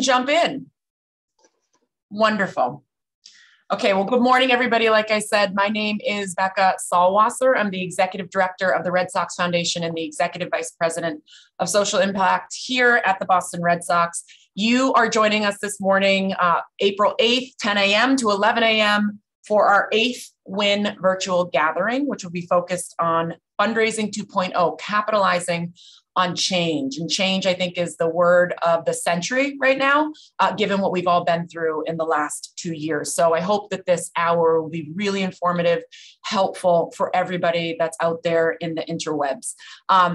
jump in. Wonderful. Okay, well, good morning, everybody. Like I said, my name is Becca Salwasser. I'm the Executive Director of the Red Sox Foundation and the Executive Vice President of Social Impact here at the Boston Red Sox. You are joining us this morning, April 8th, 10 a.m. to 11 a.m. for our 8th WIN virtual gathering, which will be focused on Fundraising 2.0, capitalizing on change. And change, I think, is the word of the century right now, given what we've all been through in the last 2 years. So I hope that this hour will be really informative, helpful for everybody that's out there in the interwebs.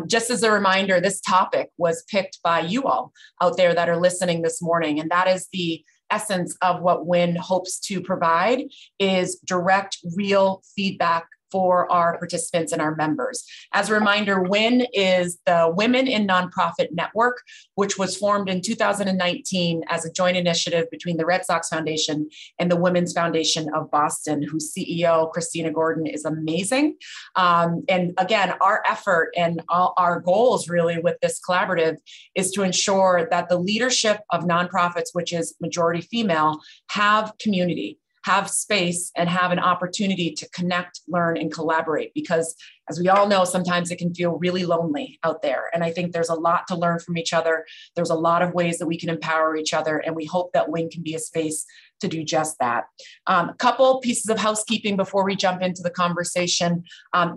Just as a reminder, this topic was picked by you all out there that are listening this morning, and that is the essence of what WIN hopes to provide is direct, real feedback for our participants and our members. As a reminder, WIN is the Women in Nonprofit Network, which was formed in 2019 as a joint initiative between the Red Sox Foundation and the Women's Foundation of Boston, whose CEO, Christina Gordon, is amazing. And again, our effort and our goals really with this collaborative is to ensure that the leadership of nonprofits, which is majority female, have community, have space, and have an opportunity to connect, learn, and collaborate. Because as we all know, sometimes it can feel really lonely out there. And I think there's a lot to learn from each other. There's a lot of ways that we can empower each other. And we hope that WIN can be a space to do just that. A couple pieces of housekeeping before we jump into the conversation.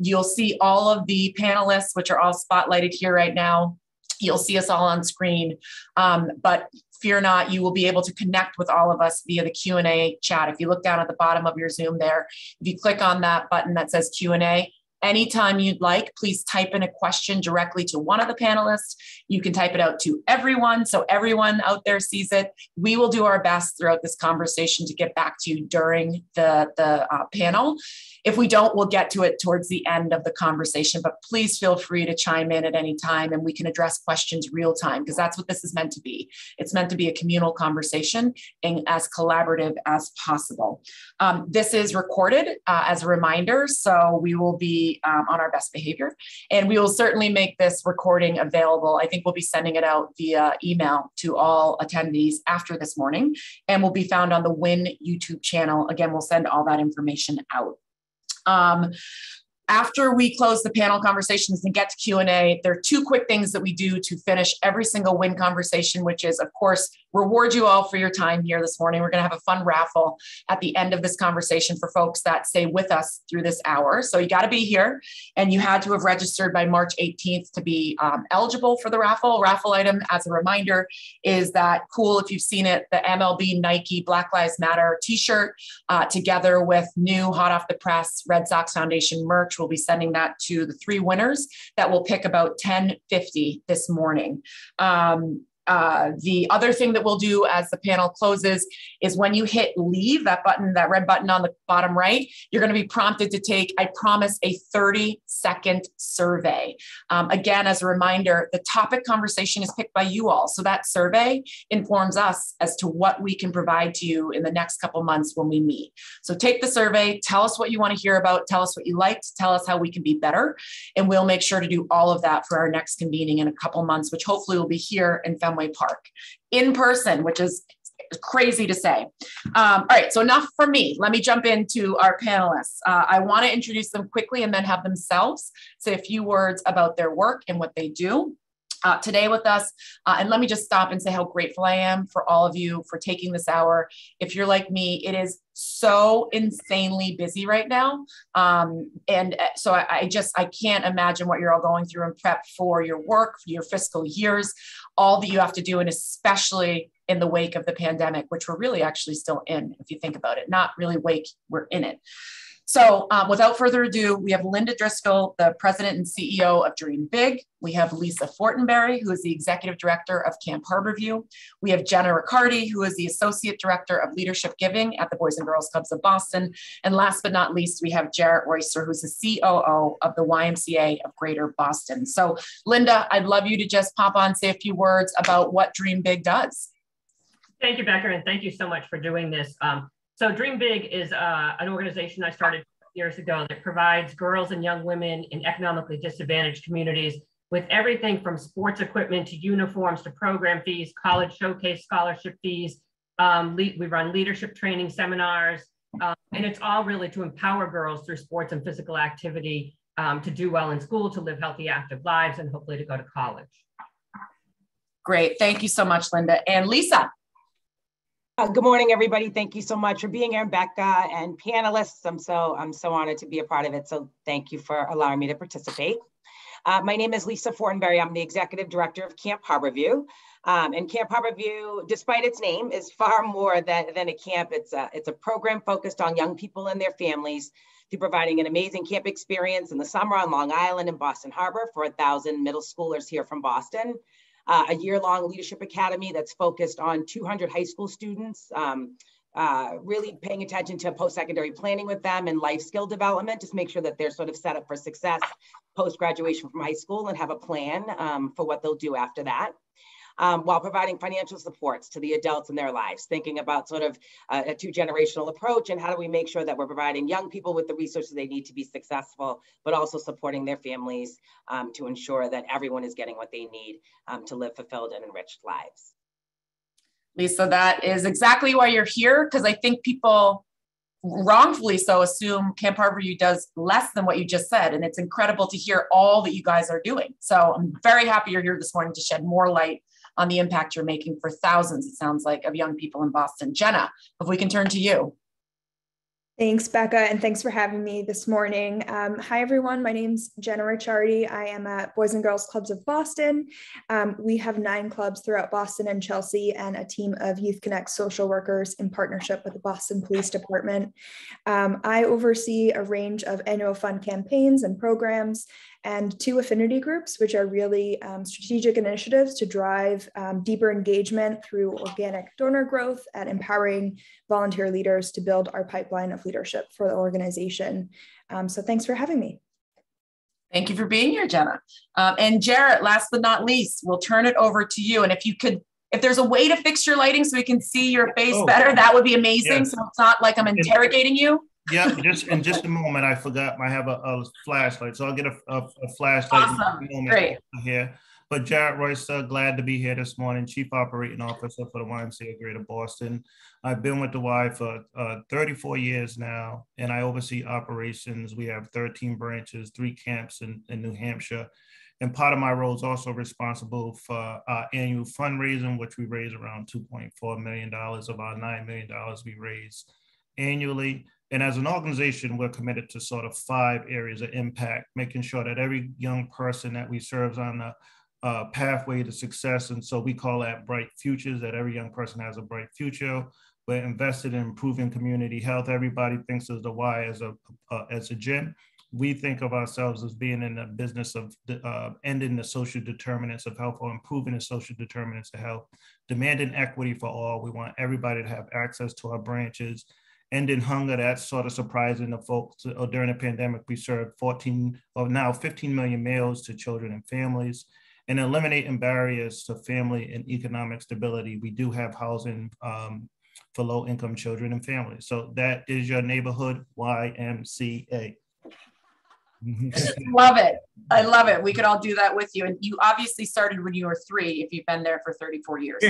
You'll see all of the panelists, which are all spotlighted here right now. You'll see us all on screen, but fear not, you will be able to connect with all of us via the Q&A chat. If you look down at the bottom of your Zoom there, if you click on that button that says Q&A, anytime you'd like, please type in a question directly to one of the panelists. You can type it out to everyone, so everyone out there sees it. We will do our best throughout this conversation to get back to you during the panel. If we don't, we'll get to it towards the end of the conversation, but please feel free to chime in at any time and we can address questions real time, because that's what this is meant to be. It's meant to be a communal conversation and as collaborative as possible. This is recorded as a reminder, so we will be on our best behavior, and we will certainly make this recording available. I think we'll be sending it out via email to all attendees after this morning, and will be found on the WIN YouTube channel. Again, we'll send all that information out. After we close the panel conversations and get to Q&A, there are two quick things that we do to finish every single WIN conversation, which is, of course, reward you all for your time here this morning. We're going to have a fun raffle at the end of this conversation for folks that stay with us through this hour. So you got to be here, and you had to have registered by March 18th to be eligible for the raffle. Raffle item, as a reminder, is that cool, if you've seen it, the MLB Nike Black Lives Matter t-shirt, together with new hot off the press Red Sox Foundation merch. We'll be sending that to the 3 winners that will pick about 10:50 this morning. The other thing that we'll do as the panel closes is when you hit leave, that button, that red button on the bottom right, you're going to be prompted to take, I promise, a 30-second survey. Again, as a reminder, the topic conversation is picked by you all. So that survey informs us as to what we can provide to you in the next couple months when we meet. So take the survey, tell us what you want to hear about, tell us what you liked, tell us how we can be better. And we'll make sure to do all of that for our next convening in a couple months, which hopefully will be here in Fenway Park in person, which is crazy to say. All right, so enough from me. Let me jump into our panelists. I want to introduce them quickly and then have themselves say a few words about their work and what they do. Today with us, and let me just stop and say how grateful I am for all of you for taking this hour. If you're like me, it is so insanely busy right now. And so I can't imagine what you're all going through in prep for your work, for your fiscal years, all that you have to do, and especially in the wake of the pandemic, which we're really actually still in, if you think about it. Not really wake, we're in it. So without further ado, we have Linda Driscoll, the president and CEO of Dream Big. We have Lisa Fortenberry, who is the executive director of Camp Harborview. We have Jenna Riccardi, who is the associate director of leadership giving at the Boys and Girls Clubs of Boston. And last but not least, we have Jarrett Royster, who's the COO of the YMCA of Greater Boston. So Linda, I'd love you to just pop on, say a few words about what Dream Big does. Thank you, Becca, and thank you so much for doing this. So Dream Big is an organization I started years ago that provides girls and young women in economically disadvantaged communities with everything from sports equipment to uniforms to program fees, college showcase scholarship fees. We run leadership training seminars, and it's all really to empower girls through sports and physical activity to do well in school, to live healthy, active lives, and hopefully to go to college. Great. Thank you so much, Linda. And Lisa. Good morning, everybody. Thank you so much for being here, Becca, and panelists. I'm so honored to be a part of it. So thank you for allowing me to participate. My name is Lisa Fortenberry. I'm the executive director of Camp Harborview. And Camp Harborview, despite its name, is far more than a camp. It's a program focused on young people and their families through providing an amazing camp experience in the summer on Long Island and Boston Harbor for 1,000 middle schoolers here from Boston. A year-long leadership academy that's focused on 200 high school students, really paying attention to post-secondary planning with them and life skill development, just make sure that they're sort of set up for success post-graduation from high school and have a plan for what they'll do after that. While providing financial supports to the adults in their lives, thinking about sort of a two-generational approach and how do we make sure that we're providing young people with the resources they need to be successful, but also supporting their families to ensure that everyone is getting what they need to live fulfilled and enriched lives. Lisa, that is exactly why you're here, because I think people wrongfully so assume Camp Harborview does less than what you just said. And it's incredible to hear all that you guys are doing. So I'm very happy you're here this morning to shed more light on the impact you're making for thousands, it sounds like, of young people in Boston. Jenna, if we can turn to you. Thanks, Becca, and thanks for having me this morning. Hi, everyone. My name's Jenna Ricciardi. I am at Boys and Girls Clubs of Boston. We have 9 clubs throughout Boston and Chelsea and a team of Youth Connect social workers in partnership with the Boston Police Department. I oversee a range of annual fund campaigns and programs and 2 affinity groups, which are really strategic initiatives to drive deeper engagement through organic donor growth and empowering volunteer leaders to build our pipeline of leadership for the organization. So thanks for having me. Thank you for being here, Jenna. And Jarrett, last but not least, we'll turn it over to you. And if there's a way to fix your lighting so we can see your face better, that would be amazing. Yes. So it's not like I'm interrogating you. Yeah, in just a moment, I forgot I have a flashlight, so I'll get a flashlight. Awesome. In a moment. Great. Here. But Jarrett Royce, glad to be here this morning, Chief Operating Officer for the YMCA of Greater Boston. I've been with the Y for 34 years now, and I oversee operations. We have 13 branches, 3 camps in New Hampshire. And part of my role is also responsible for our annual fundraising, which we raise around $2.4 million of our $9 million we raise annually. And as an organization, we're committed to sort of 5 areas of impact, making sure that every young person that we serve is on the pathway to success. And so we call that bright futures, that every young person has a bright future. We're invested in improving community health. Everybody thinks of the Y as a gym. We think of ourselves as being in the business of ending the social determinants of health or improving the social determinants of health, demanding equity for all. We want everybody to have access to our branches. Ending hunger, that's sort of surprising to folks. During the pandemic, we served 15 million meals to children and families, and eliminating barriers to family and economic stability. We do have housing for low-income children and families. So that is your neighborhood YMCA. Love it. I love it. We could all do that with you. And you obviously started when you were 3, if you've been there for 34 years.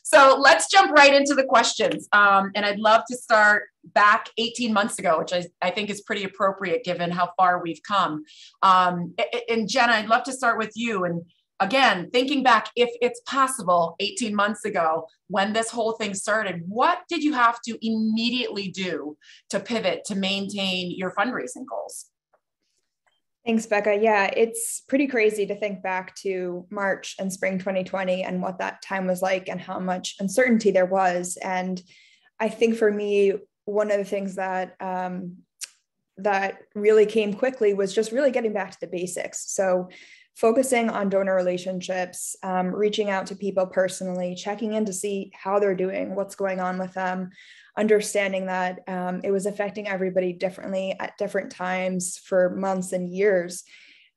So let's jump right into the questions. And I'd love to start back 18 months ago, which I think is pretty appropriate given how far we've come. And Jenna, I'd love to start with you. And again, thinking back, if it's possible, 18 months ago, when this whole thing started, what did you have to immediately do to pivot to maintain your fundraising goals? Thanks, Becca. Yeah, it's pretty crazy to think back to March and spring 2020 and what that time was like and how much uncertainty there was. And I think for me, one of the things that that really came quickly was just really getting back to the basics. So focusing on donor relationships, reaching out to people personally, checking in to see how they're doing, what's going on with them, understanding that it was affecting everybody differently at different times for months and years,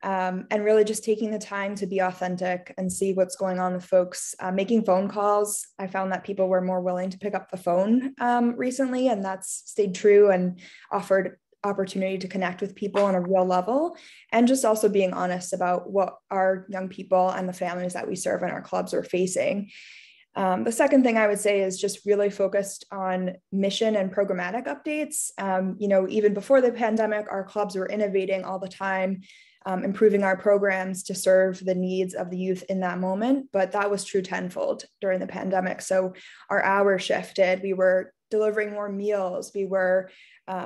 and really just taking the time to be authentic and see what's going on with folks. Making phone calls, I found that people were more willing to pick up the phone recently, and that's stayed true, and offered opportunity to connect with people on a real level, and just also being honest about what our young people and the families that we serve in our clubs are facing. The second thing I would say is just really focused on mission and programmatic updates. Even before the pandemic, our clubs were innovating all the time, improving our programs to serve the needs of the youth in that moment. But that was true tenfold during the pandemic. So our hours shifted. We were delivering more meals. We were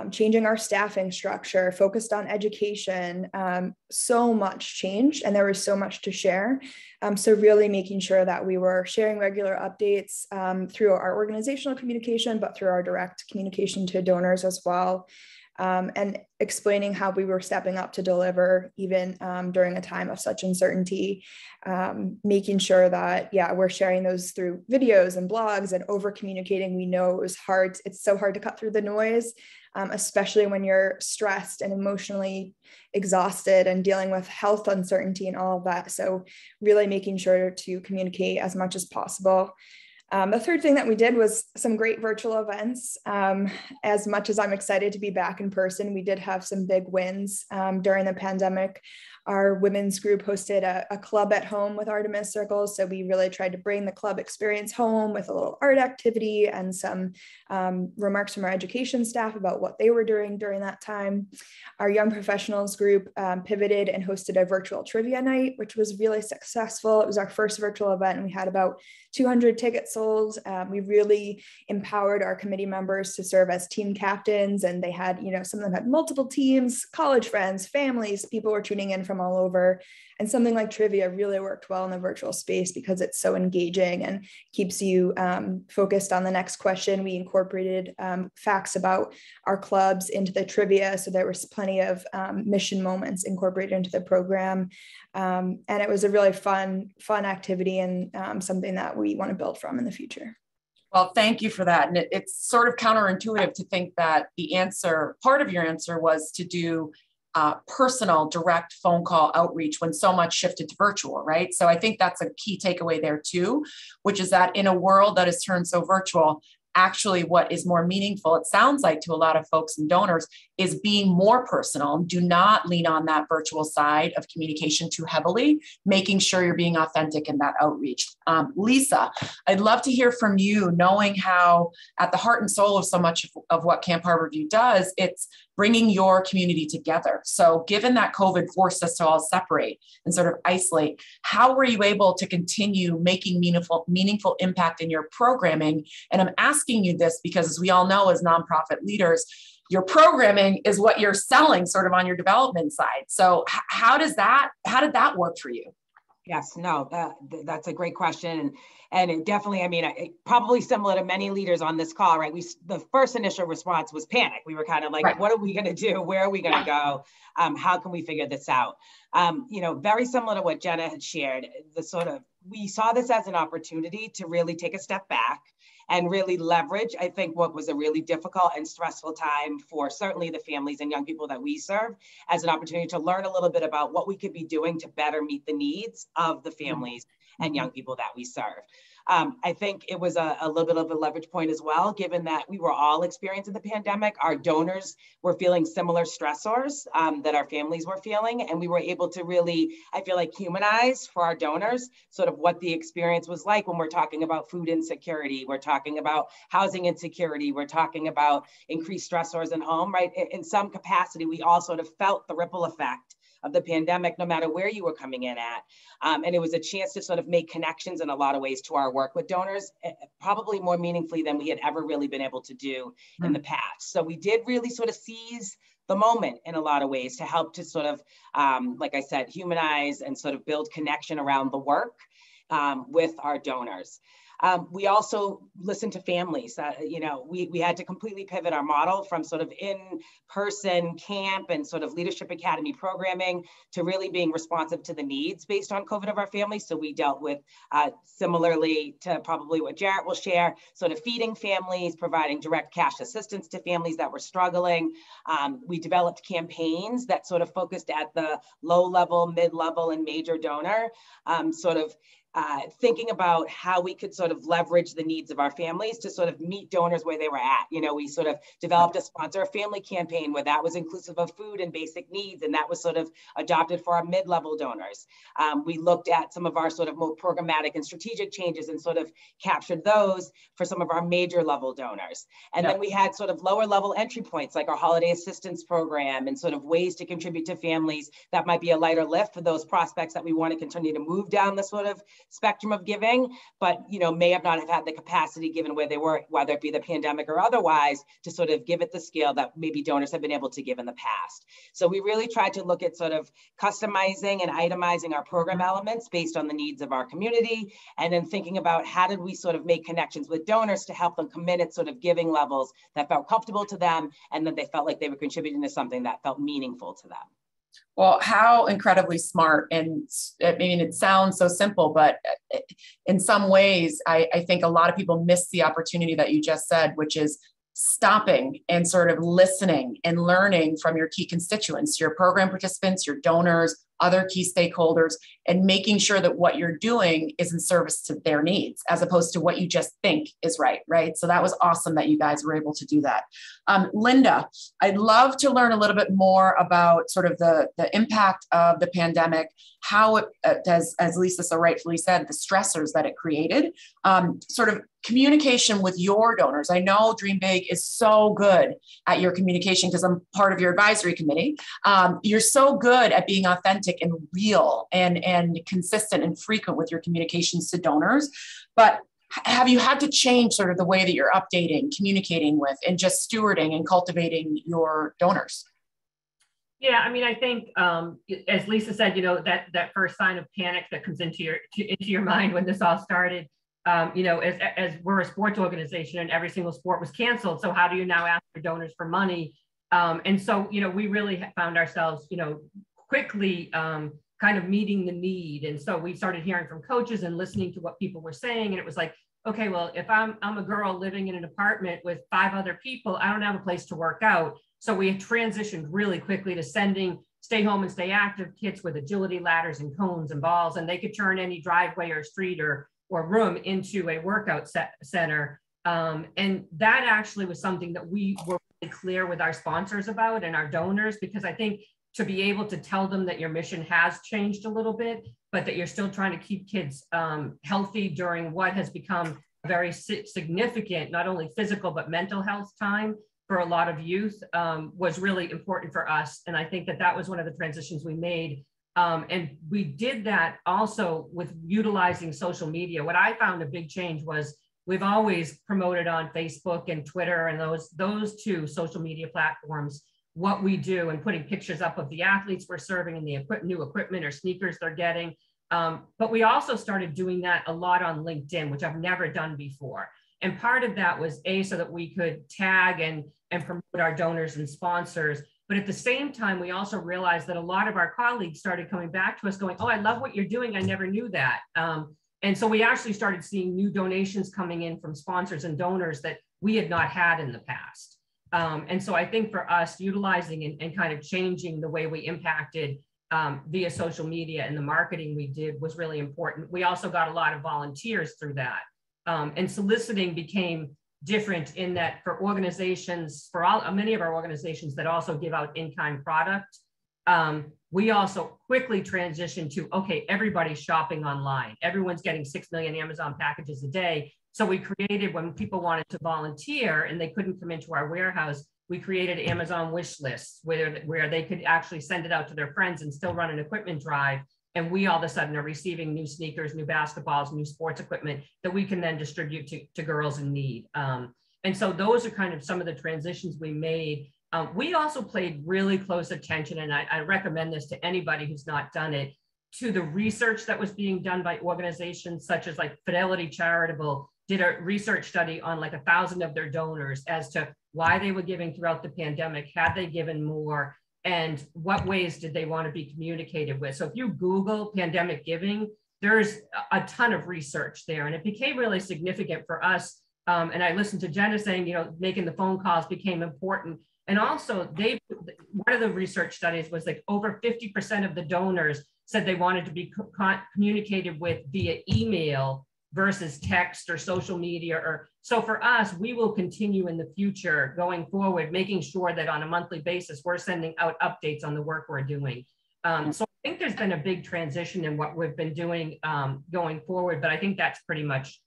changing our staffing structure, focused on education. So much changed, and there was so much to share. So really making sure that we were sharing regular updates through our organizational communication, but through our direct communication to donors as well. And explaining how we were stepping up to deliver even during a time of such uncertainty, making sure that, we're sharing those through videos and blogs and over communicating. We know it was hard. It's so hard to cut through the noise, especially when you're stressed and emotionally exhausted and dealing with health uncertainty and all of that. So really making sure to communicate as much as possible. The third thing that we did was some great virtual events. As much as I'm excited to be back in person, we did have some big wins during the pandemic. Our women's group hosted a club at home with Artemis Circles. So we really tried to bring the club experience home with a little art activity and some remarks from our education staff about what they were doing during that time. Our young professionals group pivoted and hosted a virtual trivia night, which was really successful. It was our first virtual event, and we had about 200 tickets sold. We really empowered our committee members to serve as team captains, and they had, some of them had multiple teams, college friends, families, people were tuning in from all over. And something like trivia really worked well in the virtual space because it's so engaging and keeps you focused on the next question. We incorporated facts about our clubs into the trivia, so there was plenty of mission moments incorporated into the program. And it was a really fun activity, and something that we want to build from in the future. Well, thank you for that. And it's sort of counterintuitive to think that part of your answer was to do personal direct phone call outreach when so much shifted to virtual, right? So I think that's a key takeaway there too, which is that in a world that has turned so virtual, actually what is more meaningful, it sounds like to a lot of folks and donors, is being more personal. Do not lean on that virtual side of communication too heavily, making sure you're being authentic in that outreach. Lisa, I'd love to hear from you, knowing how at the heart and soul of so much of what Camp Harborview does, it's bringing your community together. So given that COVID forced us to all separate and sort of isolate, how were you able to continue making meaningful impact in your programming? And I'm asking you this because, as we all know, as nonprofit leaders, your programming is what you're selling sort of on your development side. So how did that work for you? Yes, no, that's a great question. And it definitely, probably similar to many leaders on this call, right? The first initial response was panic. We were kind of like, right. What are we going to do? Where are we going to go? How can we figure this out? Very similar to what Jenna had shared, we saw this as an opportunity to really take a step back and really leverage, I think, what was a really difficult and stressful time for certainly the families and young people that we serve, as an opportunity to learn a little bit about what we could be doing to better meet the needs of the families and young people that we serve. I think it was a little bit of a leverage point as well, given that we were all experiencing the pandemic. Our donors were feeling similar stressors that our families were feeling. And we were able to really, I feel like, humanize for our donors sort of what the experience was like when we're talking about food insecurity, we're talking about housing insecurity, we're talking about increased stressors in home, right? In some capacity, we all sort of felt the ripple effect of the pandemic, no matter where you were coming in at. And it was a chance to sort of make connections in a lot of ways to our work with donors, probably more meaningfully than we had ever really been able to do in the past. So we did really sort of seize the moment in a lot of ways to help to sort of, like I said, humanize and sort of build connection around the work with our donors. We also listened to families. We had to completely pivot our model from sort of in-person camp and sort of leadership academy programming to really being responsive to the needs based on COVID of our families. So we dealt with, similarly to probably what Jarrett will share, sort of feeding families, providing direct cash assistance to families that were struggling. We developed campaigns that sort of focused at the low level, mid-level, and major donor, thinking about how we could sort of leverage the needs of our families to sort of meet donors where they were at. You know, we sort of developed a sponsor a family campaign where that was inclusive of food and basic needs, and that was sort of adopted for our mid-level donors. We looked at some of our sort of more programmatic and strategic changes and sort of captured those for some of our major level donors. And then we had sort of lower level entry points like our holiday assistance program and sort of ways to contribute to families that might be a lighter lift for those prospects that we want to continue to move down the sort of spectrum of giving, but may have not have had the capacity given where they were, whether it be the pandemic or otherwise, to sort of give it the scale that maybe donors have been able to give in the past. So we really tried to look at sort of customizing and itemizing our program elements based on the needs of our community, and then thinking about how did we sort of make connections with donors to help them commit at sort of giving levels that felt comfortable to them, and that they felt like they were contributing to something that felt meaningful to them. Well, how incredibly smart. And I mean, it sounds so simple, but in some ways, I think a lot of people miss the opportunity that you just said, which is stopping and sort of listening and learning from your key constituents, your program participants, your donors, other key stakeholders, and making sure that what you're doing is in service to their needs, as opposed to what you just think is right? So that was awesome that you guys were able to do that. Linda, I'd love to learn a little bit more about sort of the impact of the pandemic, how it, as Lisa so rightfully said, the stressors that it created, sort of communication with your donors. I know Dream Big is so good at your communication because I'm part of your advisory committee. You're so good at being authentic and real and consistent and frequent with your communications to donors. But have you had to change sort of the way that you're updating, communicating with, and just stewarding and cultivating your donors? Yeah, I mean, I think as Lisa said, that first sign of panic that comes into your mind when this all started. As we're a sports organization and every single sport was canceled. So how do you now ask your donors for money? And so, we really found ourselves, quickly kind of meeting the need. And so we started hearing from coaches and listening to what people were saying. And it was like, okay, well, if I'm a girl living in an apartment with 5 other people, I don't have a place to work out. So we transitioned really quickly to sending stay home and stay active kits with agility ladders and cones and balls, and they could turn any driveway or street or room into a workout center. And that actually was something that we were really clear with our sponsors about and our donors, because I think to be able to tell them that your mission has changed a little bit, but that you're still trying to keep kids healthy during what has become a very significant, not only physical, but mental health time for a lot of youth was really important for us. And I think that was one of the transitions we made. And we did that also with utilizing social media. What I found a big change was we've always promoted on Facebook and Twitter and those 2 social media platforms what we do, and putting pictures up of the athletes we're serving and the new equipment or sneakers they're getting. But we also started doing that a lot on LinkedIn, which I've never done before. And part of that was so that we could tag and promote our donors and sponsors. But at the same time, we also realized that a lot of our colleagues started coming back to us going, oh, I love what you're doing. I never knew that. And so we actually started seeing new donations coming in from sponsors and donors that we had not had in the past. And so I think for us, utilizing and kind of changing the way we impacted via social media and the marketing we did was really important. We also got a lot of volunteers through that. And soliciting became different in that for organizations, many of our organizations that also give out in-kind product, we also quickly transitioned to, okay, everybody's shopping online. Everyone's getting 6 million Amazon packages a day. So we created, when people wanted to volunteer and they couldn't come into our warehouse, we created Amazon wish lists where they could actually send it out to their friends and still run an equipment drive. And we all of a sudden are receiving new sneakers, new basketballs, new sports equipment that we can then distribute to girls in need. And so those are kind of some of the transitions we made. We also paid really close attention, and I recommend this to anybody who's not done it, to the research that was being done by organizations such as like Fidelity Charitable did a research study on like 1,000 of their donors as to why they were giving throughout the pandemic, had they given more, and what ways did they want to be communicated with. So if you Google pandemic giving, there's a ton of research there, and it became really significant for us. And I listened to Jenna saying, making the phone calls became important. And also one of the research studies was like over 50% of the donors said they wanted to be communicated with via email versus text or social media. Or so for us, we will continue in the future going forward, making sure that on a monthly basis, we're sending out updates on the work we're doing. So I think there's been a big transition in what we've been doing going forward, but I think that's pretty much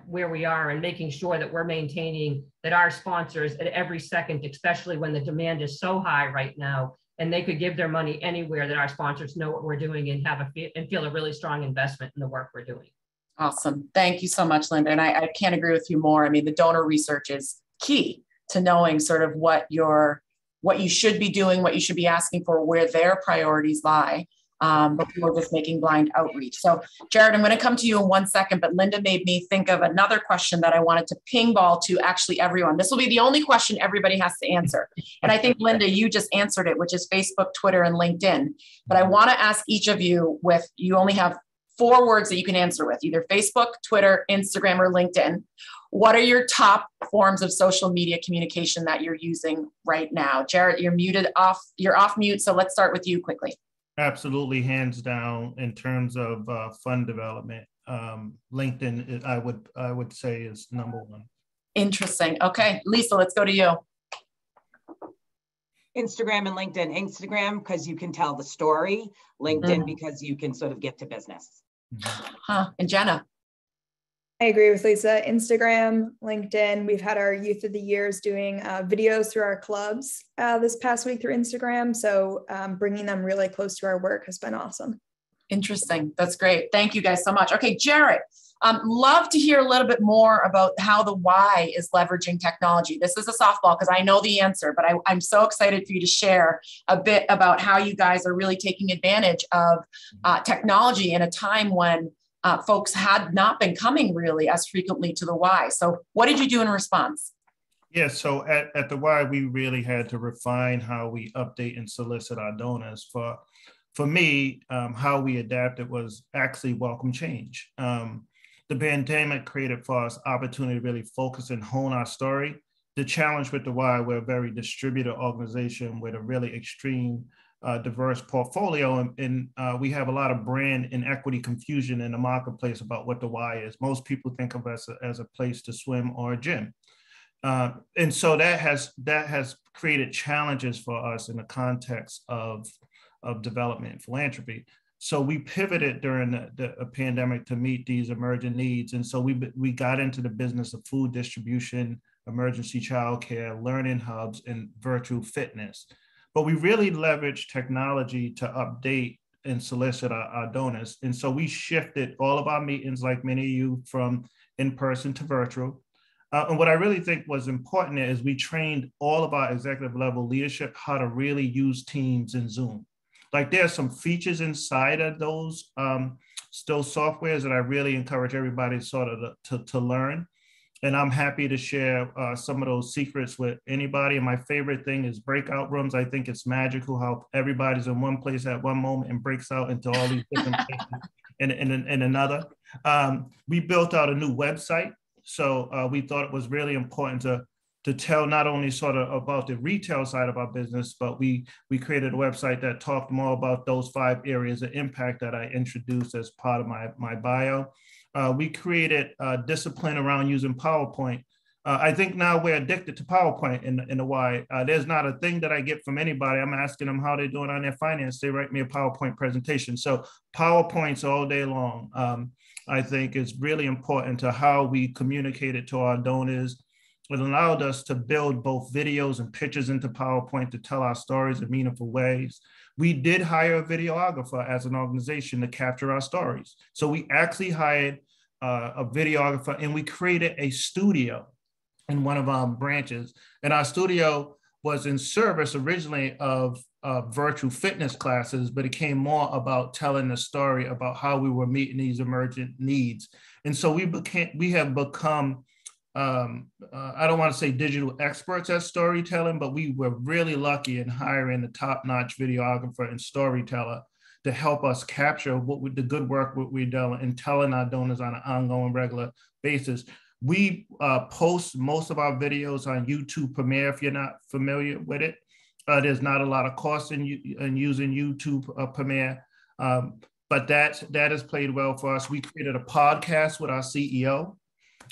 where we are, and making sure that we're maintaining that our sponsors at every second, especially when the demand is so high right now, and they could give their money anywhere, that our sponsors know what we're doing and feel a really strong investment in the work we're doing. Awesome. Thank you so much, Linda. And I can't agree with you more. I mean, the donor research is key to knowing sort of what you should be doing, what you should be asking for, where their priorities lie, before just making blind outreach. So Jared, I'm going to come to you in 1 second, but Linda made me think of another question that I wanted to ping ball to actually everyone. This will be the only question everybody has to answer. And I think, Linda, you just answered it, which is Facebook, Twitter, and LinkedIn. But I want to ask each of you you only have 4 words that you can answer with, either Facebook, Twitter, Instagram, or LinkedIn. What are your top forms of social media communication that you're using right now? Jared, you're off mute. So let's start with you quickly. Absolutely, hands down, in terms of fund development, LinkedIn, I would say, is number 1. Interesting. Okay, Lisa, let's go to you. Instagram and LinkedIn. Instagram, because you can tell the story. LinkedIn, because you can sort of get to business. And Jenna? I agree with Lisa. Instagram, LinkedIn. We've had our Youth of the Years doing videos through our clubs this past week through Instagram. So bringing them really close to our work has been awesome. Interesting. That's great. Thank you guys so much. Okay, Jared, love to hear a little bit more about how the Y is leveraging technology. This is a softball because I know the answer, but I'm so excited for you to share a bit about how you guys are really taking advantage of technology in a time when folks had not been coming really as frequently to the Y. So what did you do in response? Yeah, so at the Y, we really had to refine how we update and solicit our donors. For me, how we adapted was actually welcome change. The pandemic created for us opportunity to really focus and hone our story. The challenge with the Y, we're a very distributed organization with a really extreme diverse portfolio, and we have a lot of brand and equity confusion in the marketplace about what the Y is. Most people think of us as a place to swim or a gym. And so that has created challenges for us in the context of development and philanthropy. So we pivoted during the pandemic to meet these emergent needs. And so we got into the business of food distribution, emergency childcare, learning hubs, and virtual fitness. But we really leveraged technology to update and solicit our donors. And so we shifted all of our meetings, like many of you, from in-person to virtual. And what I really think was important is we trained all of our executive level leadership how to really use Teams and Zoom. Like, there are some features inside of those softwares that I really encourage everybody sort of to learn. And I'm happy to share some of those secrets with anybody. And my favorite thing is breakout rooms. I think it's magical how everybody's in one place at one moment and breaks out into all these different places in another. We built out a new website. So we thought it was really important to tell not only sort of about the retail side of our business, but we created a website that talked more about those 5 areas of impact that I introduced as part of my bio. We created discipline around using PowerPoint. I think now we're addicted to PowerPoint in the Y. There's not a thing that I get from anybody. I'm asking them how they're doing on their finance. They write me a PowerPoint presentation. So PowerPoints all day long, I think, is really important to how we communicate it to our donors. It allowed us to build both videos and pictures into PowerPoint to tell our stories in meaningful ways. We did hire a videographer as an organization to capture our stories. So we actually hired a videographer, and we created a studio in one of our branches. And our studio was in service originally of virtual fitness classes, but it came more about telling the story about how we were meeting these emergent needs. And so we have become, I don't want to say digital experts at storytelling, but we were really lucky in hiring a top-notch videographer and storyteller to help us capture the good work we're doing and telling our donors on an ongoing, regular basis. We post most of our videos on YouTube Premiere. If you're not familiar with it, there's not a lot of cost in using YouTube Premiere. But that has played well for us. We created a podcast with our CEO.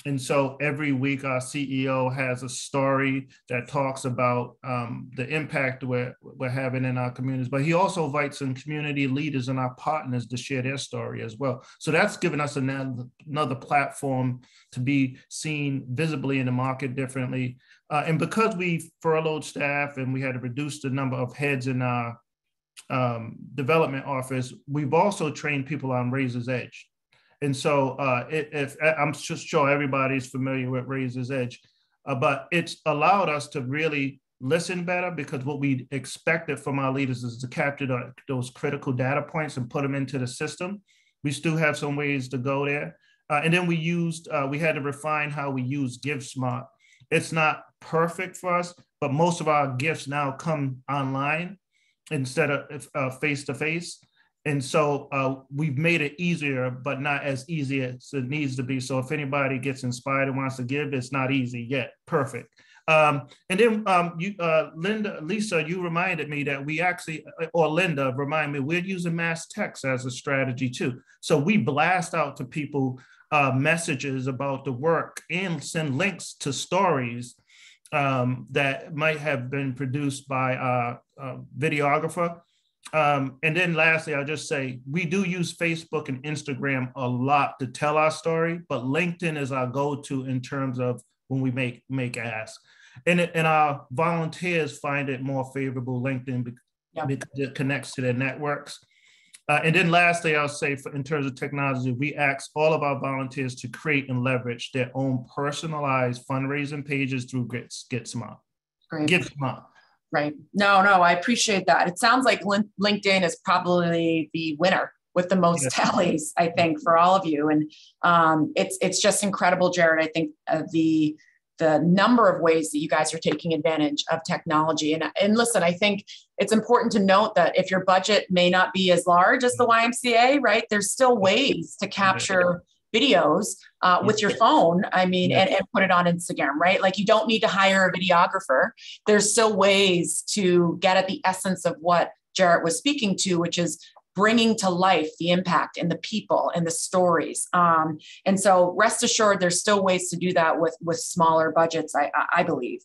And so every week our CEO has a story that talks about the impact we're having in our communities. But he also invites some community leaders and our partners to share their story as well. So that's given us another platform to be seen visibly in the market differently. And because we furloughed staff and we had to reduce the number of heads in our development office, we've also trained people on Razor's Edge. And so if I'm just sure everybody's familiar with Razor's Edge, but it's allowed us to really listen better, because what we expected from our leaders is to capture those critical data points and put them into the system. We still have some ways to go there. And then we had to refine how we use GiveSmart. It's not perfect for us, but most of our gifts now come online instead of face-to-face. And so we've made it easier, but not as easy as it needs to be. So if anybody gets inspired and wants to give, it's not easy yet. Perfect. And then Lisa, you reminded me that we actually, or Linda reminded me, we're using mass text as a strategy too. So we blast out to people messages about the work and send links to stories that might have been produced by a videographer. And then lastly, I'll just say, we do use Facebook and Instagram a lot to tell our story, but LinkedIn is our go-to in terms of when we make asks. And our volunteers find it more favorable, LinkedIn, because it connects to their networks. And then lastly, I'll say, in terms of technology, we ask all of our volunteers to create and leverage their own personalized fundraising pages through GetSmart. Great. GetSmart. Right. No, I appreciate that. It sounds like LinkedIn is probably the winner with the most tallies, I think, for all of you. And it's just incredible, Jared. I think the number of ways that you guys are taking advantage of technology. And listen, I think it's important to note that if your budget may not be as large as the YMCA, right, there's still ways to capture videos with your phone, I mean, and put it on Instagram, right? Like, you don't need to hire a videographer. There's still ways to get at the essence of what Jarrett was speaking to, which is bringing to life the impact and the people and the stories. And so rest assured, there's still ways to do that with smaller budgets, I believe.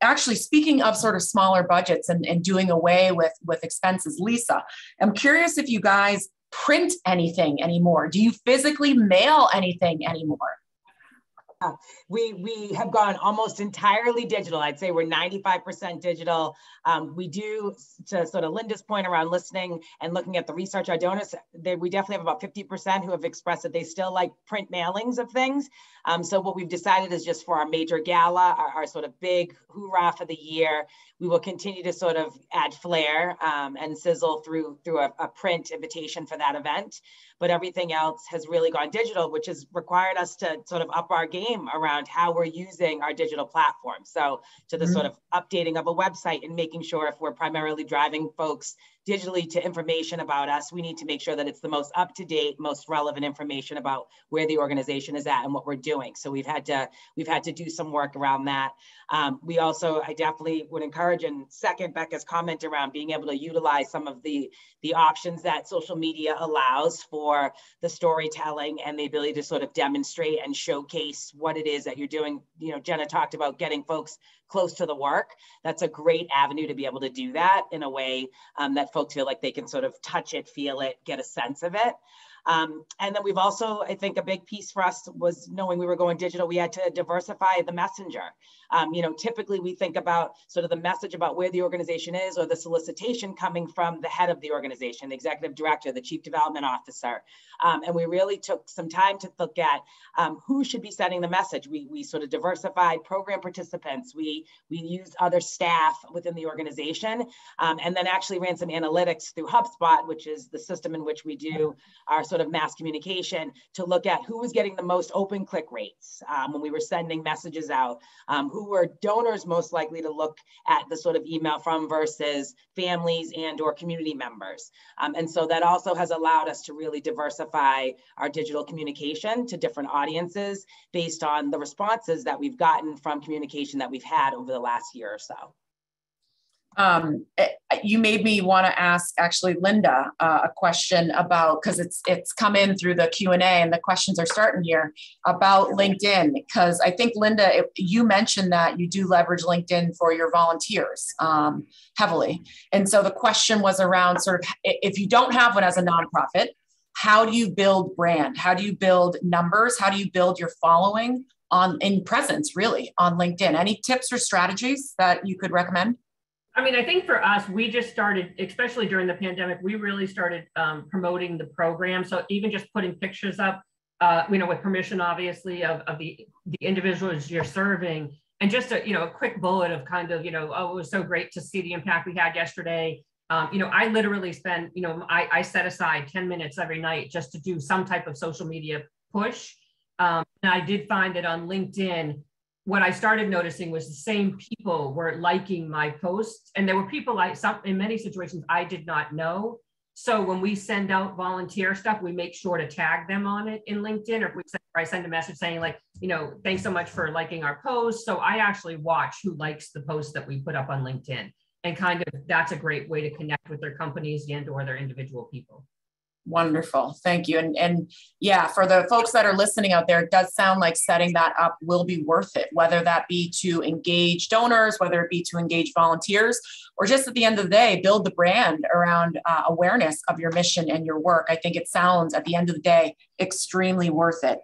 Actually, speaking of sort of smaller budgets and doing away with expenses, Lisa, I'm curious if you guys print anything anymore. Do you physically mail anything anymore? We have gone almost entirely digital. I'd say we're 95% digital. We do, to sort of Linda's point around listening and looking at the research, our donors, we definitely have about 50% who have expressed that they still like print mailings of things. So what we've decided is just for our major gala, our sort of big hoorah for the year, we will continue to sort of add flair and sizzle through a print invitation for that event. But everything else has really gone digital, which has required us to sort of up our game around how we're using our digital platform. So to the sort of updating of a website and making sure, if we're primarily driving folks digitally to information about us, we need to make sure that it's the most up-to-date, most relevant information about where the organization is at and what we're doing. So we've had to do some work around that. I definitely would encourage and second Becca's comment around being able to utilize some of the options that social media allows for the storytelling and the ability to sort of demonstrate and showcase what it is that you're doing. You know, Jenna talked about getting folks close to the work. That's a great avenue to be able to do that in a way that folks feel like they can sort of touch it, feel it, get a sense of it. And then we've also, I think a big piece for us was knowing we were going digital, we had to diversify the messenger. Typically we think about sort of the message about where the organization is or the solicitation coming from the head of the organization, the executive director, the chief development officer. And we really took some time to look at who should be sending the message. We sort of diversified program participants. We used other staff within the organization, and then actually ran some analytics through HubSpot, which is the system in which we do our sort of mass communication, to look at who was getting the most open click rates when we were sending messages out, who were donors most likely to look at the sort of email from versus families and or community members. And so that also has allowed us to really diversify our digital communication to different audiences based on the responses that we've gotten from communication that we've had over the last year or so. You made me want to ask actually Linda a question about, because it's come in through the Q&A and the questions are starting here about LinkedIn, because I think Linda, you mentioned that you do leverage LinkedIn for your volunteers heavily. And so the question was around sort of, if you don't have one as a nonprofit, how do you build brand? How do you build numbers? How do you build your following in presence really on LinkedIn? Any tips or strategies that you could recommend? I mean, I think for us, we just started, especially during the pandemic, we really started promoting the program. So even just putting pictures up, with permission, obviously, of the individuals you're serving, and just a quick bullet of kind of, oh, it was so great to see the impact we had yesterday. I literally spend, I set aside 10 minutes every night just to do some type of social media push. And I did find that on LinkedIn, what I started noticing was the same people were liking my posts, and there were people in many situations I did not know. So when we send out volunteer stuff, we make sure to tag them on it in LinkedIn, or I send a message saying like, thanks so much for liking our post. So I actually watch who likes the posts that we put up on LinkedIn, and kind of that's a great way to connect with their companies and or their individual people. Wonderful. Thank you. And yeah, for the folks that are listening out there, it does sound like setting that up will be worth it, whether that be to engage donors, whether it be to engage volunteers, or just at the end of the day, build the brand around awareness of your mission and your work. I think it sounds at the end of the day, extremely worth it.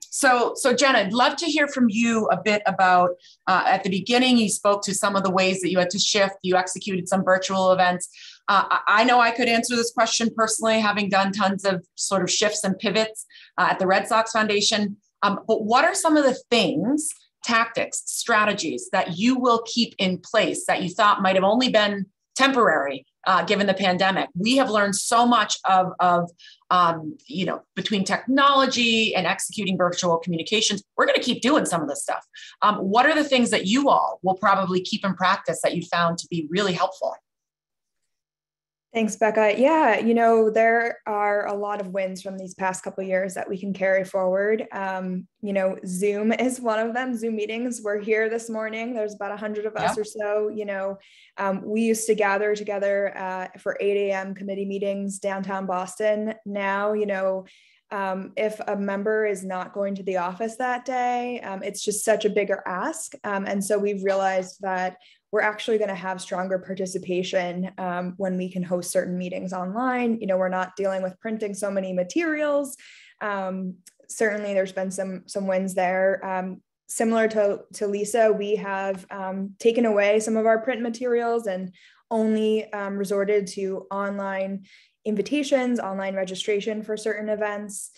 So Jen, I'd love to hear from you a bit about, at the beginning, you spoke to some of the ways that you had to shift, you executed some virtual events. I know I could answer this question personally, having done tons of sort of shifts and pivots at the Red Sox Foundation. But what are some of the things, tactics, strategies that you will keep in place that you thought might have only been temporary given the pandemic? We have learned so much of between technology and executing virtual communications. We're going to keep doing some of this stuff. What are the things that you all will probably keep in practice that you found to be really helpful? Thanks, Becca. Yeah, there are a lot of wins from these past couple of years that we can carry forward. Zoom is one of them. Zoom meetings. We're here this morning. There's about 100 of us or so. We used to gather together for 8 a.m. committee meetings downtown Boston. Now, if a member is not going to the office that day, it's just such a bigger ask. And so we've realized that we're actually going to have stronger participation when we can host certain meetings online. We're not dealing with printing so many materials. Certainly there's been some wins there. Similar to Lisa, we have taken away some of our print materials and only resorted to online invitations, online registration for certain events.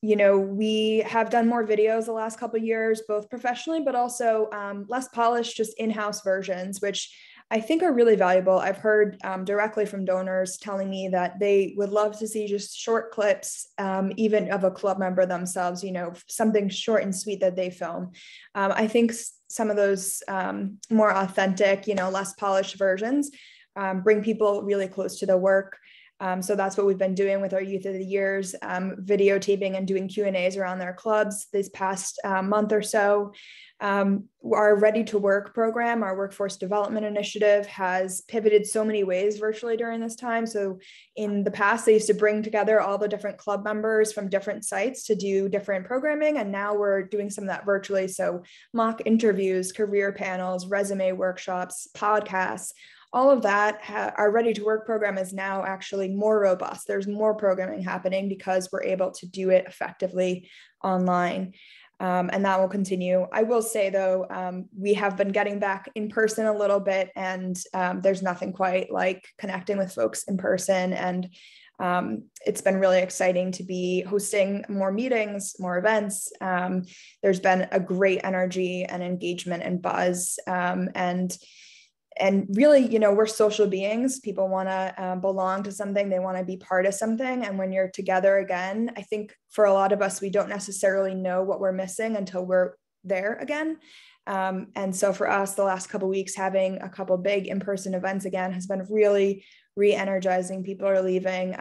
We have done more videos the last couple of years, both professionally, but also less polished, just in-house versions, which I think are really valuable. I've heard directly from donors telling me that they would love to see just short clips, even of a club member themselves, something short and sweet that they film. I think some of those more authentic, less polished versions bring people really close to the work. So that's what we've been doing with our Youth of the Years, videotaping and doing Q&As around their clubs this past month or so. Our Ready to Work program, our workforce development initiative, has pivoted so many ways virtually during this time. So in the past, they used to bring together all the different club members from different sites to do different programming. And now we're doing some of that virtually. So mock interviews, career panels, resume workshops, podcasts, all of that. Our Ready to Work program is now actually more robust. There's more programming happening because we're able to do it effectively online. And that will continue. I will say though, we have been getting back in person a little bit, and there's nothing quite like connecting with folks in person. And it's been really exciting to be hosting more meetings, more events. There's been a great energy and engagement and buzz. And really, we're social beings. People want to belong to something. They want to be part of something. And when you're together again, I think for a lot of us, we don't necessarily know what we're missing until we're there again. And so for us, the last couple of weeks, having a couple big in-person events again has been really re-energizing. People are leaving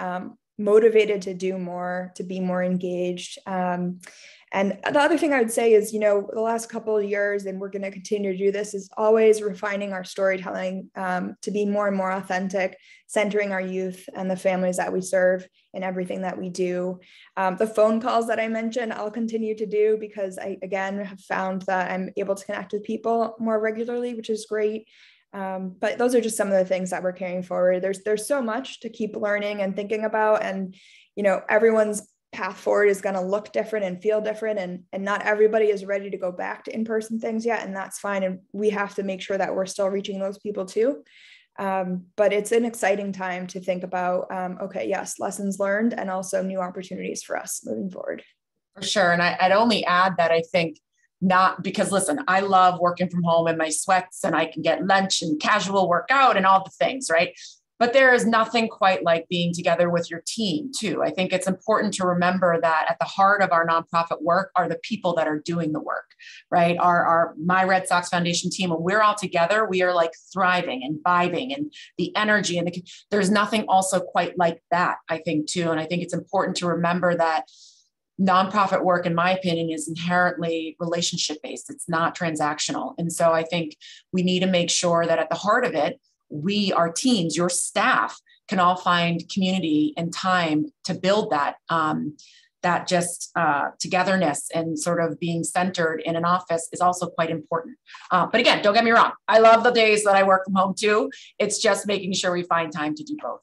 motivated to do more, to be more engaged. And the other thing I would say is, the last couple of years, and we're going to continue to do this, is always refining our storytelling to be more and more authentic, centering our youth and the families that we serve in everything that we do. The phone calls that I mentioned, I'll continue to do because I, again, have found that I'm able to connect with people more regularly, which is great. But those are just some of the things that we're carrying forward. There's so much to keep learning and thinking about, and everyone's path forward is going to look different and feel different, and not everybody is ready to go back to in-person things yet, and that's fine. And we have to make sure that we're still reaching those people too. But it's an exciting time to think about, okay, yes, lessons learned and also new opportunities for us moving forward. For sure. And I'd only add that I think not because, listen, I love working from home in my sweats and I can get lunch and casual workout and all the things, right? But there is nothing quite like being together with your team too. I think it's important to remember that at the heart of our nonprofit work are the people that are doing the work, right? My Red Sox Foundation team, when we're all together, we are like thriving and vibing, and the energy, and there's nothing also quite like that, I think too. And I think it's important to remember that nonprofit work, in my opinion, is inherently relationship based. It's not transactional. And so I think we need to make sure that at the heart of it, our teams, your staff can all find community and time to build that togetherness, and sort of being centered in an office is also quite important. But again, don't get me wrong. I love the days that I work from home too. It's just making sure we find time to do both.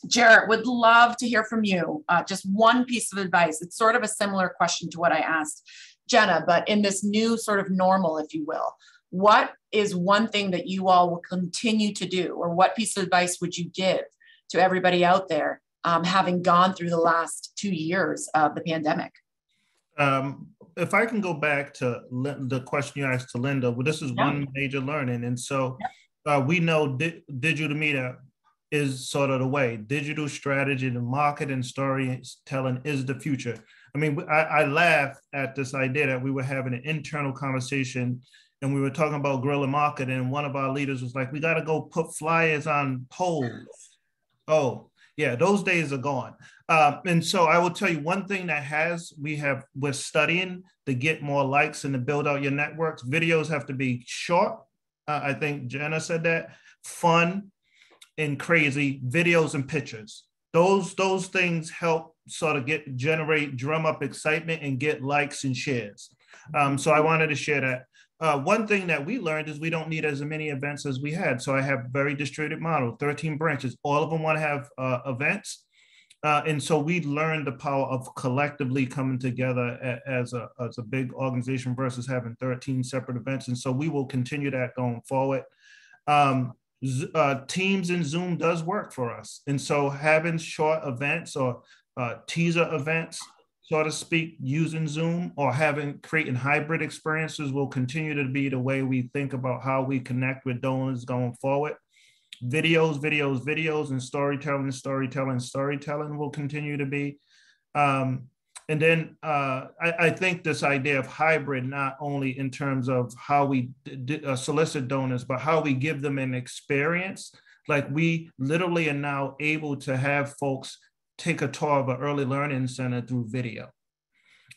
Jarrett, would love to hear from you. Just one piece of advice. It's sort of a similar question to what I asked Jenna, but in this new sort of normal, if you will, what is one thing that you all will continue to do, or what piece of advice would you give to everybody out there, having gone through the last 2 years of the pandemic? If I can go back to the question you asked to Linda, well, this is one major learning. And so we know digital media is sort of the way. Digital strategy, the marketing, storytelling is the future. I mean, I laugh at this idea that we were having an internal conversation and we were talking about guerrilla marketing, and one of our leaders was like, we got to go put flyers on poles. Oh, yeah, those days are gone. And so I will tell you one thing that we're studying to get more likes and to build out your networks. Videos have to be short. I think Jenna said that. Fun and crazy videos and pictures. Those things help sort of drum up excitement and get likes and shares. So I wanted to share that. One thing that we learned is we don't need as many events as we had. So I have a very distributed model, 13 branches. All of them want to have events. And so we learned the power of collectively coming together as a big organization versus having 13 separate events. And so we will continue that going forward. Teams and Zoom does work for us. And so having short events or teaser events, so to speak, using Zoom or creating hybrid experiences will continue to be the way we think about how we connect with donors going forward. Videos, and storytelling will continue to be. And then I think this idea of hybrid, not only in terms of how we solicit donors, but how we give them an experience. Like we literally are now able to have folks take a tour of an early learning center through video.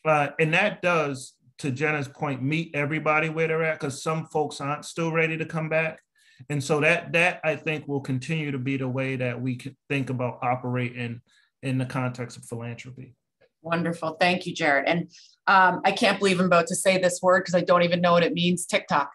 And that does, to Jenna's point, meet everybody where they're at, because some folks aren't still ready to come back. And so that I think will continue to be the way that we can think about operating in the context of philanthropy. Wonderful. Thank you, Jared. And I can't believe I'm about to say this word because I don't even know what it means, TikTok.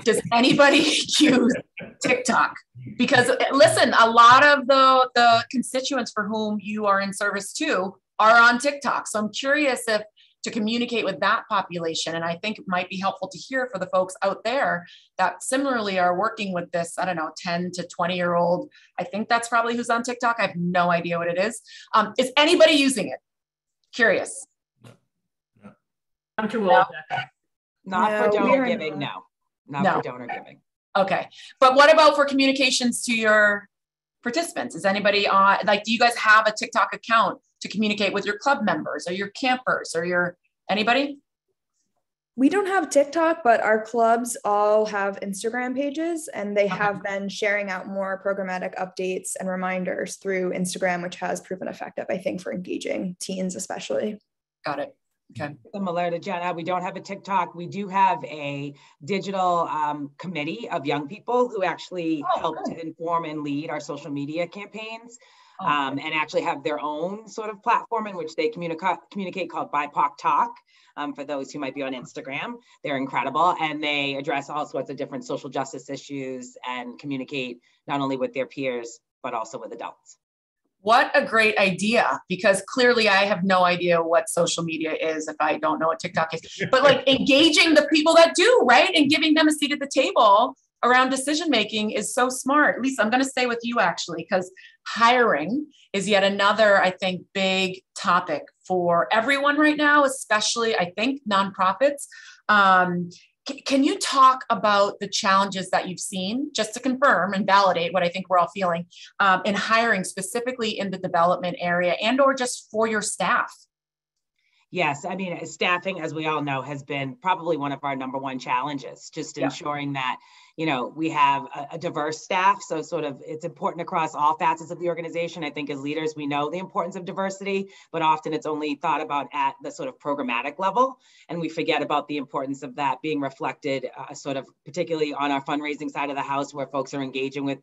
Does anybody use TikTok? Because listen, a lot of the constituents for whom you are in service to are on TikTok. So I'm curious if to communicate with that population. And I think it might be helpful to hear for the folks out there that similarly are working with this, 10 to 20-year-old. I think that's probably who's on TikTok. I have no idea what it is. Is anybody using it? Curious. No. I'm too old. Not for donor giving, no. Not for donor giving. Okay. But what about for communications to your participants? Is anybody on, do you guys have a TikTok account to communicate with your club members or your campers or anybody? We don't have TikTok, but our clubs all have Instagram pages, and they have been sharing out more programmatic updates and reminders through Instagram, which has proven effective, I think, for engaging teens especially. Got it. Okay. Similar to Jenna, we don't have a TikTok. We do have a digital committee of young people who actually help to inform and lead our social media campaigns, and actually have their own sort of platform in which they communicate called BIPOC Talk. For those who might be on Instagram, they're incredible, and they address all sorts of different social justice issues and communicate not only with their peers, but also with adults. What a great idea, because clearly I have no idea what social media is if I don't know what TikTok is, but like engaging the people that do, right? And giving them a seat at the table around decision-making is so smart. Lisa, I'm going to stay with you actually, because hiring is yet another, I think, big topic for everyone right now, especially I think nonprofits. Can you talk about the challenges that you've seen, just to confirm and validate what I think we're all feeling, in hiring specifically in the development area and or just for your staff? Yes, I mean, staffing, as we all know, has been probably one of our number one challenges, just ensuring that, you know, we have a diverse staff. So sort of it's important across all facets of the organization. I think as leaders, we know the importance of diversity, but often it's only thought about at the sort of programmatic level. And we forget about the importance of that being reflected sort of particularly on our fundraising side of the house, where folks are engaging with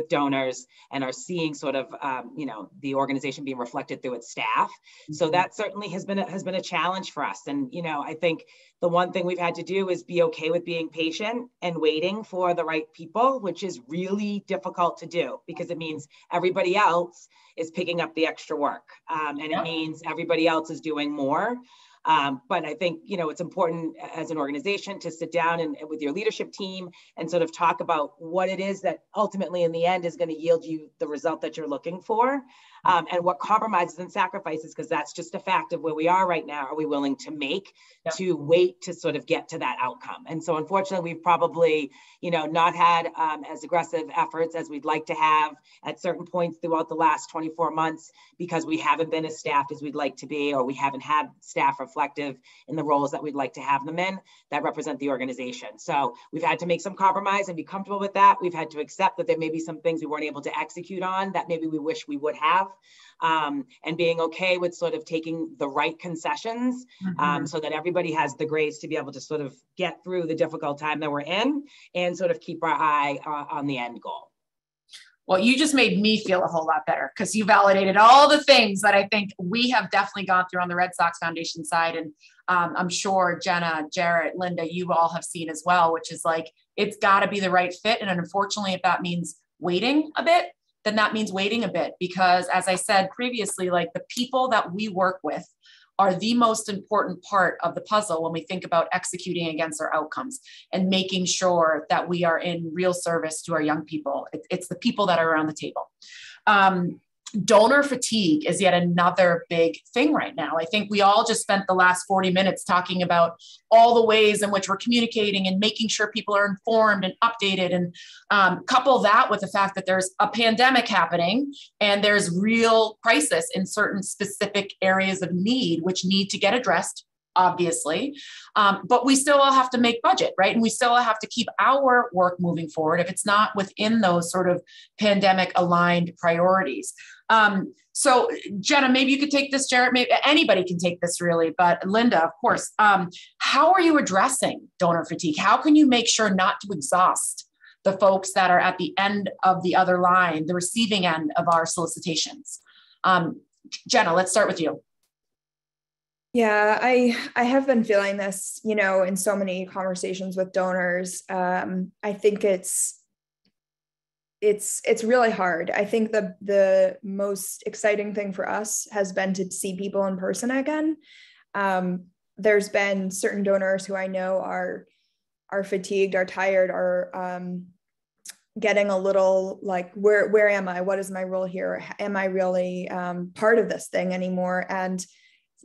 donors and are seeing sort of, you know, the organization being reflected through its staff. So that certainly has been a challenge for us. And, you know, I think the one thing we've had to do is be okay with being patient and waiting for the right people, which is really difficult to do because it means everybody else is picking up the extra work. And it means everybody else is doing more. But I think, you know, it's important as an organization to sit down and with your leadership team and sort of talk about what it is that ultimately in the end is going to yield you the result that you're looking for, and what compromises and sacrifices, because that's just a fact of where we are right now, are we willing to make to wait to sort of get to that outcome. And so unfortunately, we've probably, you know, not had as aggressive efforts as we'd like to have at certain points throughout the last 24 months because we haven't been as staffed as we'd like to be, or we haven't had staff reflective in the roles that we'd like to have them in that represent the organization. So we've had to make some compromise and be comfortable with that. We've had to accept that there may be some things we weren't able to execute on that maybe we wish we would have, and being okay with sort of taking the right concessions, so that everybody has the grace to be able to sort of get through the difficult time that we're in and sort of keep our eye on the end goal. Well, you just made me feel a whole lot better because you validated all the things that I think we have definitely gone through on the Red Sox Foundation side. And I'm sure Jenna, Jarrett, Linda, you all have seen as well, which is like, it's got to be the right fit. And unfortunately, if that means waiting a bit, then that means waiting a bit. Because as I said previously, like the people that we work with are the most important part of the puzzle when we think about executing against our outcomes and making sure that we are in real service to our young people. It's the people that are around the table. Donor fatigue is yet another big thing right now. I think we all just spent the last 40 minutes talking about all the ways in which we're communicating and making sure people are informed and updated, and couple that with the fact that there's a pandemic happening and there's real crisis in certain specific areas of need, which need to get addressed, obviously. But we still all have to make budget, right? And we still have to keep our work moving forward if it's not within those sort of pandemic aligned priorities. So Jenna, maybe you could take this, Jarrett, maybe anybody can take this really, but Linda, of course, how are you addressing donor fatigue? How can you make sure not to exhaust the folks that are at the end of the other line, the receiving end of our solicitations? Jenna, let's start with you. Yeah, I have been feeling this, you know, in so many conversations with donors. I think it's really hard. I think the most exciting thing for us has been to see people in person again. There's been certain donors who I know are fatigued, are tired, are getting a little like, where am I? What is my role here? Am I really part of this thing anymore? And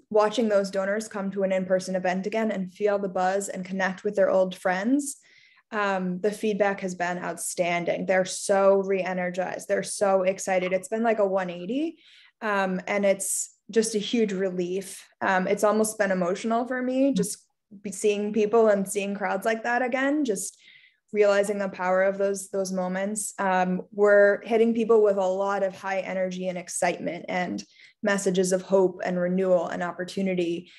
watching those donors come to an in-person event again and feel the buzz and connect with their old friends, the feedback has been outstanding. They're so re-energized. They're so excited. It's been like a 180, and it's just a huge relief. It's almost been emotional for me, just seeing people and seeing crowds like that again, just realizing the power of those moments. We're hitting people with a lot of high energy and excitement and messages of hope and renewal and opportunity.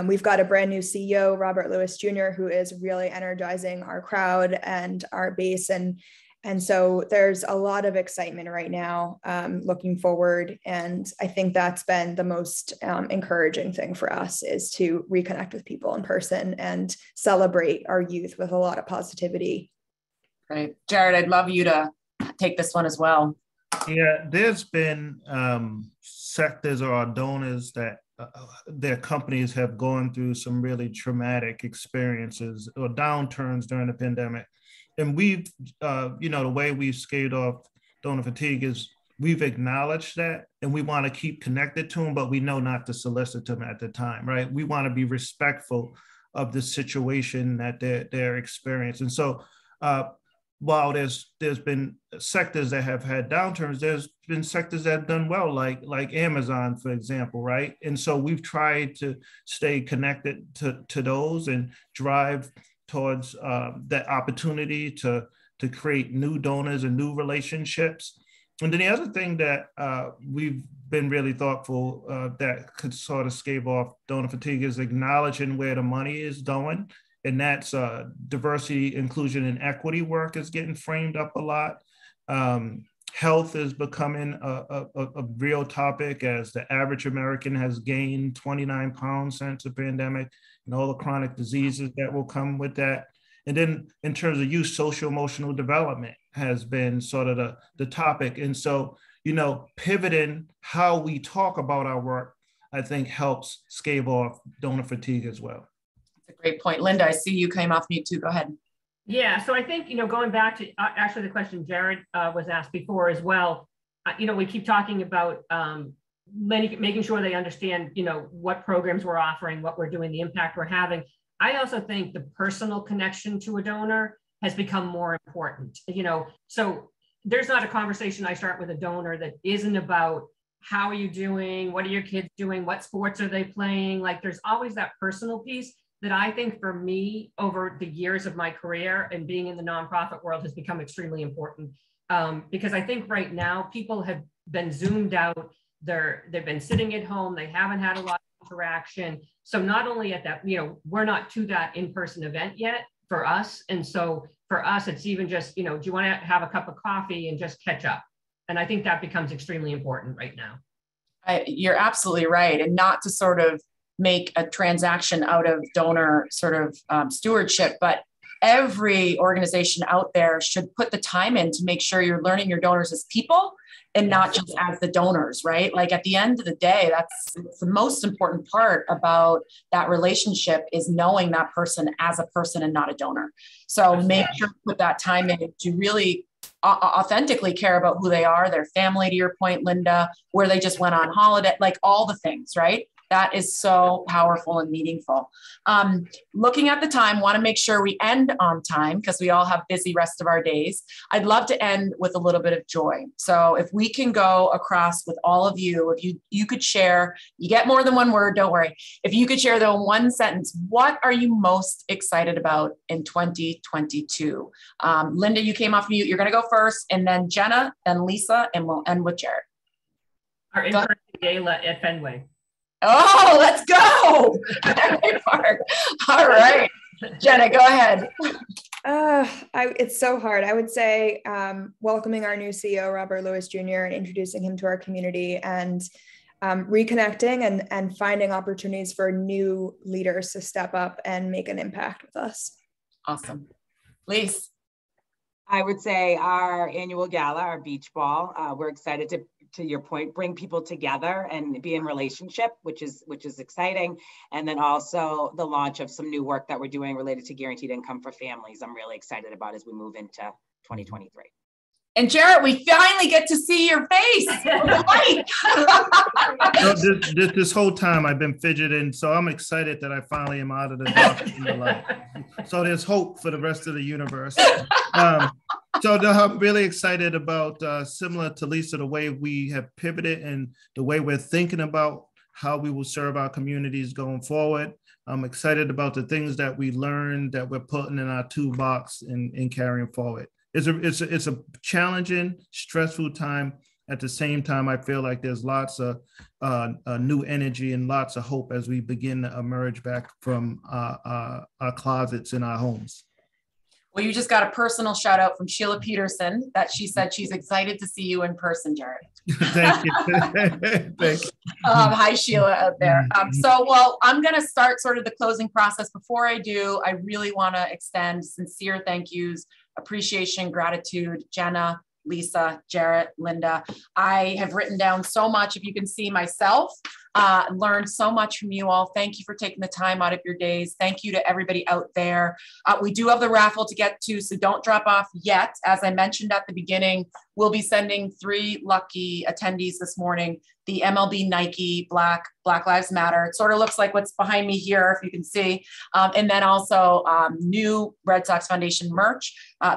We've got a brand new CEO, Robert Lewis Jr., who is really energizing our crowd and our base. And so there's a lot of excitement right now, looking forward. And I think that's been the most encouraging thing for us, is to reconnect with people in person and celebrate our youth with a lot of positivity. Great. Jared, I'd love you to take this one as well. Yeah, there's been sectors or our donors that their companies have gone through some really traumatic experiences or downturns during the pandemic. And we've, the way we've scaled off donor fatigue is we've acknowledged that, and we want to keep connected to them, but we know not to solicit them at the time, right? We want to be respectful of the situation that they're experiencing. So while there's been sectors that have had downturns, there's been sectors that have done well, like Amazon, for example, right? And so we've tried to stay connected to those and drive towards that opportunity to create new donors and new relationships. And then the other thing that we've been really thoughtful that could sort of stave off donor fatigue is acknowledging where the money is going. And that's diversity, inclusion, and equity work is getting framed up a lot. Health is becoming a real topic, as the average American has gained 29 pounds since the pandemic, and all the chronic diseases that will come with that. And then in terms of youth, social emotional development has been sort of the topic. And so, pivoting how we talk about our work, I think helps stave off donor fatigue as well. That's a great point. Linda, I see you came off mute too. Go ahead. Yeah, so I think, going back to actually the question Jared was asked before as well, we keep talking about making sure they understand, what programs we're offering, what we're doing, the impact we're having. I also think the personal connection to a donor has become more important, so there's not a conversation I start with a donor that isn't about how are you doing? What are your kids doing? What sports are they playing? Like, there's always that personal piece that I think for me over the years of my career and being in the nonprofit world has become extremely important, because I think right now people have been zoomed out. They've been sitting at home. They haven't had a lot of interaction. So not only at that, we're not to that in-person event yet for us. And so for us, it's even just, do you want to have a cup of coffee and just catch up? And I think that becomes extremely important right now. You're absolutely right. And not to sort of make a transaction out of donor sort of stewardship, but every organization out there should put the time in to make sure you're learning your donors as people and not just as the donors, right? Like, at the end of the day, that's the most important part about that relationship, is knowing that person as a person and not a donor. So make sure to put that time in to really authentically care about who they are, their family, to your point, Linda, where they just went on holiday, like all the things, right? That is so powerful and meaningful. Looking at the time, want to make sure we end on time because we all have busy rest of our days. I'd love to end with a little bit of joy. So if we can go across with all of you, if you could share, you get more than one word, don't worry. If you could share though one sentence, what are you most excited about in 2022? Linda, you came off mute. You're going to go first, and then Jenna, then Lisa, and we'll end with Jared. Our in-person gala at Fenway. Oh, let's go. All right. Jenna, go ahead. It's so hard. I would say welcoming our new CEO, Robert Lewis Jr., and introducing him to our community, and reconnecting and finding opportunities for new leaders to step up and make an impact with us. Awesome. Lise? I would say our annual gala, our beach ball, we're excited to your point, bring people together and be in relationship, which is exciting. And then also the launch of some new work that we're doing related to guaranteed income for families. I'm really excited about as we move into 2023. And Jared, we finally get to see your face. This whole time I've been fidgeting, so I'm excited that I finally am out of the dark in the light. So there's hope for the rest of the universe. So I'm really excited about, similar to Lisa, the way we have pivoted and the way we're thinking about how we will serve our communities going forward. I'm excited about the things that we learned that we're putting in our toolbox and carrying forward. It's a challenging, stressful time. At the same time, I feel like there's lots of new energy and lots of hope as we begin to emerge back from our closets in our homes. Well, you just got a personal shout out from Sheila Peterson that she said she's excited to see you in person, Jared. Thank you. Thank you. Hi, Sheila out there. Well, I'm going to start sort of the closing process. Before I do, I really want to extend sincere thank yous, appreciation, gratitude, Jenna, Lisa, Jarrett, Linda. I have written down so much. If you can see myself, learned so much from you all. Thank you for taking the time out of your days. Thank you to everybody out there. We do have the raffle to get to, so don't drop off yet. As I mentioned at the beginning, we'll be sending 3 lucky attendees this morning the MLB Nike Black Lives Matter. It sort of looks like what's behind me here, if you can see. And then also new Red Sox Foundation merch.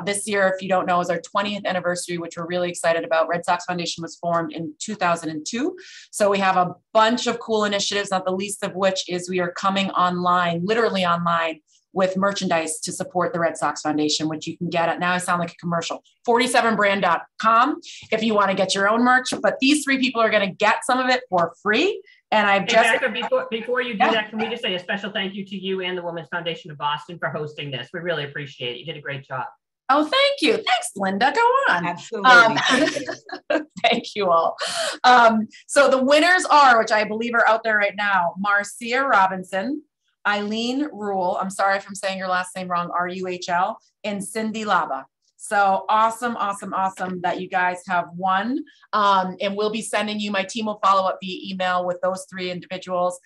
This year, if you don't know, is our 20th anniversary, which we're really excited about. Red Sox Foundation was formed in 2002. So we have a bunch of cool initiatives, not the least of which is we are coming online, literally online, with merchandise to support the Red Sox Foundation, which you can get at, now I sound like a commercial, 47brand.com if you want to get your own merch. But these 3 people are going to get some of it for free. And I've just— before you do that, can we just say a special thank you to you and the Women's Foundation of Boston for hosting this? We really appreciate it. You did a great job. Oh, thank you. Thanks, Linda. Go on. Absolutely. Thank you all. So the winners are, which I believe are out there right now, Marcia Robinson, Eileen Rule, I'm sorry if I'm saying your last name wrong, R-U-H-L, and Cindy Laba. So awesome, awesome, awesome that you guys have won. And we'll be sending you, my team will follow up via email with those 3 individuals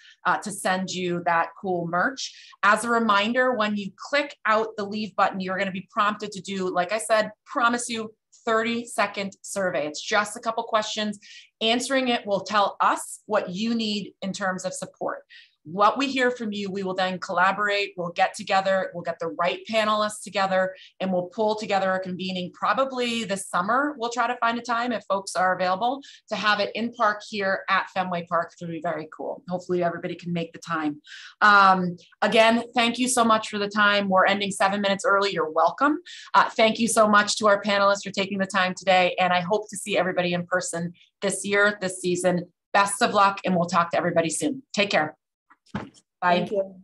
to send you that cool merch. As a reminder, when you click out the leave button, you're going to be prompted to do, like I said, promise you, 30-second survey. It's just a couple questions. Answering it will tell us what you need in terms of support. What we hear from you, we will then collaborate, we'll get together, we'll get the right panelists together, and we'll pull together a convening probably this summer. We'll try to find a time if folks are available to have it in park here at Fenway Park. It would be very cool. Hopefully everybody can make the time. Again, thank you so much for the time. We're ending 7 minutes early. You're welcome. Thank you so much to our panelists for taking the time today. And I hope to see everybody in person this year, this season. Best of luck, and we'll talk to everybody soon. Take care. Bye. Thank you.